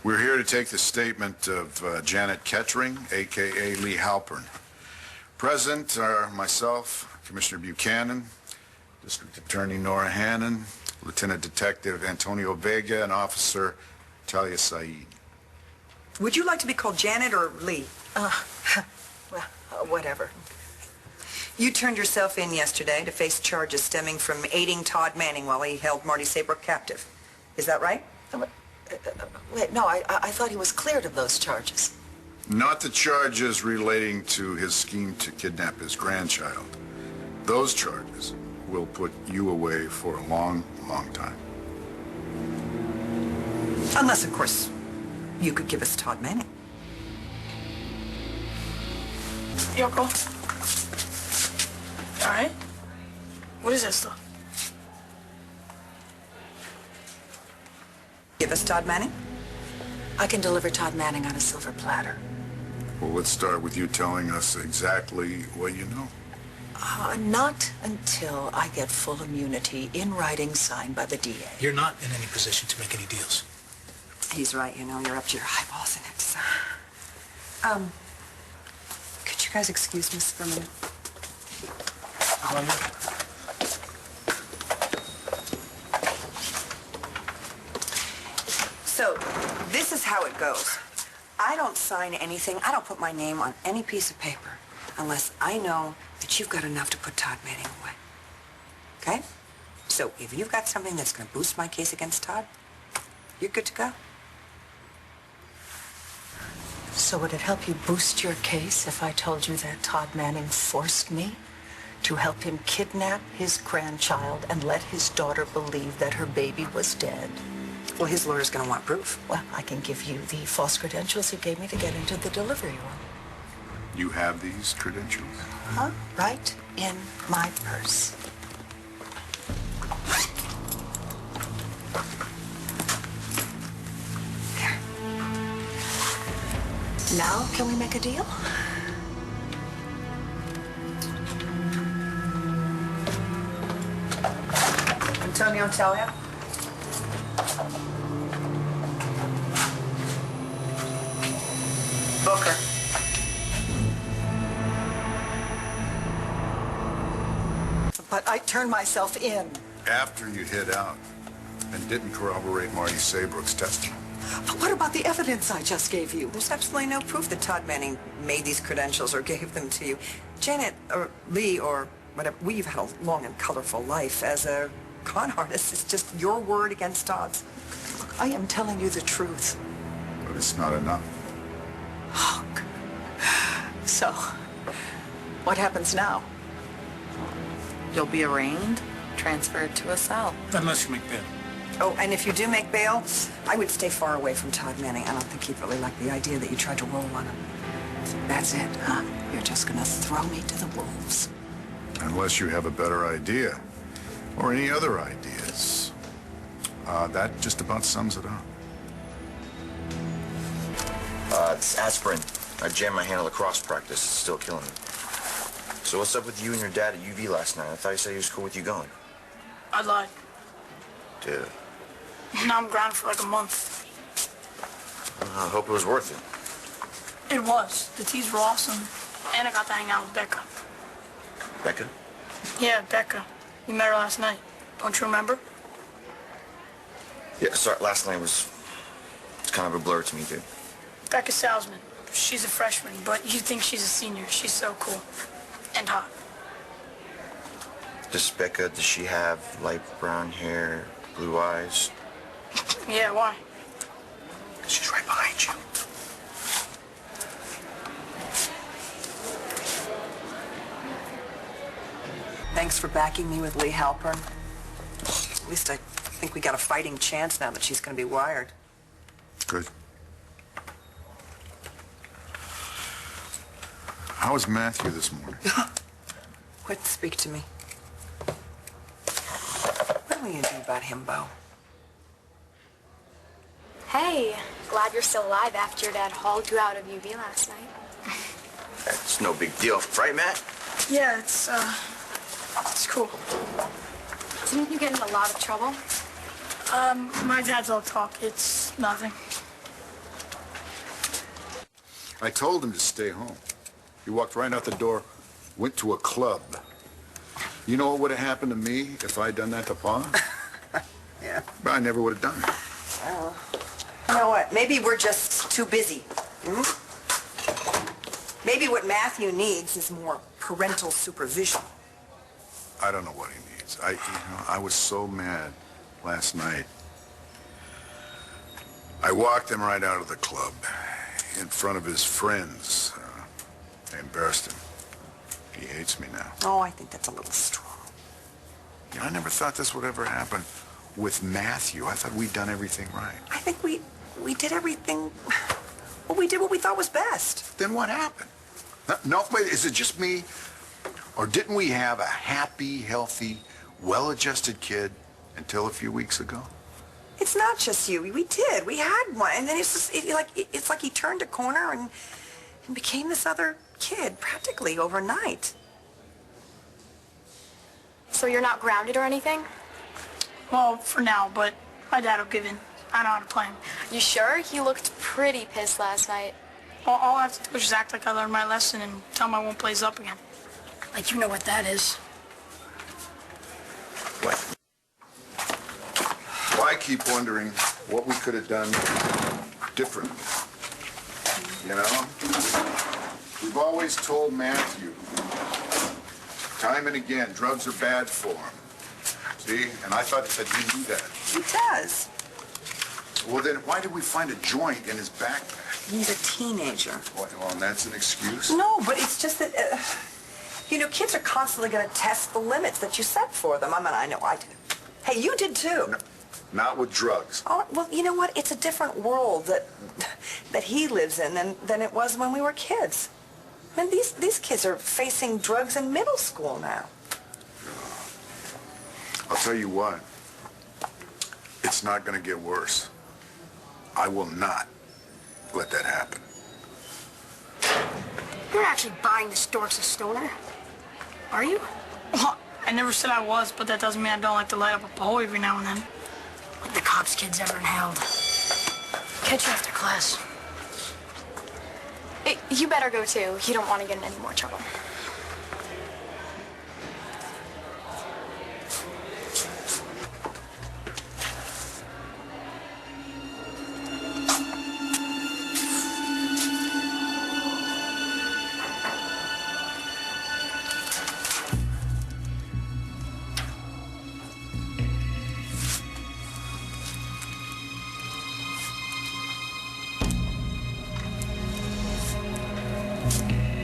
We're here to take the statement of Janet Kettering, a.k.a. Lee Halpern. Present are myself, Commissioner Buchanan, District Attorney Nora Hannon, Lieutenant Detective Antonio Vega, and Officer Talia Saeed. Would you like to be called Janet or Lee? Whatever. You turned yourself in yesterday to face charges stemming from aiding Todd Manning while he held Marty Saybrook captive. Is that right? Wait, no, I thought he was cleared of those charges. Not the charges relating to his scheme to kidnap his grandchild. Those charges will put you away for a long, long time. Unless, of course, you could give us Todd Manning. Yoko. All right. What is this stuff? Give us Todd Manning? I can deliver Todd Manning on a silver platter. Well, let's start with you telling us exactly what you know. Not until I get full immunity in writing signed by the DA. You're not in any position to make any deals. He's right, you know, you're up to your eyeballs in it. So. Could you guys excuse me for a minute? So, this is how it goes. I don't sign anything, I don't put my name on any piece of paper unless I know that you've got enough to put Todd Manning away. Okay? So, if you've got something that's going to boost my case against Todd, you're good to go. So would it help you boost your case if I told you that Todd Manning forced me to help him kidnap his grandchild and let his daughter believe that her baby was dead? Well, his lawyer's going to want proof. Well, I can give you the false credentials he gave me to get into the delivery room. You have these credentials? Huh? Right in my purse. There. Now, can we make a deal? Antonio, Talia? Booker. But I turned myself in. After you hid out and didn't corroborate Marty Saybrook's testimony. But what about the evidence I just gave you? There's absolutely no proof that Todd Manning made these credentials or gave them to you. Janet, or Lee, or whatever, we've had a long and colorful life as a con artist. It's just your word against Todd's. Look, I am telling you the truth. But it's not enough. Look. So, what happens now? You'll be arraigned, transferred to a cell. Unless you make bail. Oh, and if you do make bail, I would stay far away from Todd Manning. I don't think he'd really like the idea that you tried to roll on him. That's it, huh? You're just gonna throw me to the wolves. Unless you have a better idea. Or any other ideas. That just about sums it up. It's aspirin. I jammed my hand at lacrosse practice. It's still killing me. So what's up with you and your dad at UV last night? I thought you said he was cool with you going. I lied. Dude. Now I'm grounded for like a month. I hope it was worth it. It was. The teas were awesome. And I got to hang out with Becca. Becca? Yeah, Becca. You met her last night. Don't you remember? Yeah, sorry, last night was... It's kind of a blur to me, dude. Becca Salzman. She's a freshman, but you think she's a senior. She's so cool. And hot. Does she have light brown hair, blue eyes? Yeah, why? She's right behind you. Thanks for backing me with Lee Halpern. At least I think we got a fighting chance now that she's going to be wired. Good. How was Matthew this morning? Quit, speak to me. What are we going to do about him, Bo? Hey, glad you're still alive after your dad hauled you out of UV last night. It's no big deal, right, Matt? Yeah, it's cool. Didn't you get in a lot of trouble? My dad's all talk. It's nothing. I told him to stay home. He walked right out the door, went to a club. You know what would have happened to me if I'd done that to Pa? Yeah. I never would have done it. Well, you know what? Maybe we're just too busy. Hmm? Maybe what Matthew needs is more parental supervision. I don't know what he needs. I was so mad last night. I walked him right out of the club in front of his friends. I embarrassed him. He hates me now. Oh, I think that's a little strong. You know, I never thought this would ever happen with Matthew. I thought we'd done everything right. I think we did everything. Well, we did what we thought was best. Then what happened? No, wait, is it just me? Or didn't we have a happy, healthy, well-adjusted kid until a few weeks ago? It's not just you. We did. We had one, and then it's like he turned a corner and became this other kid practically overnight. So you're not grounded or anything? Well, for now, but my dad will give in. I know how to play him. You sure? He looked pretty pissed last night. All I have to do is just act like I learned my lesson and tell him I won't blaze up again. Like, you know what that is. What? Well, I keep wondering what we could have done differently. You know? We've always told Matthew, time and again, drugs are bad for him. See? And I thought that he knew that. He does. Well, then why did we find a joint in his backpack? He's a teenager. Well, and that's an excuse? No, but it's just that, you know, kids are constantly going to test the limits that you set for them. I mean, I know I did. Hey, you did too. No, not with drugs. Oh, well, you know what? It's a different world that he lives in than it was when we were kids. I mean, these kids are facing drugs in middle school now. I'll tell you what. It's not going to get worse. I will not let that happen. You're not actually buying the storks a stoner, are you? Well, I never said I was, but that doesn't mean I don't like to light up a pole every now and then. Like the cops kids ever inhaled. Catch you after class. You better go too. You don't want to get in any more trouble.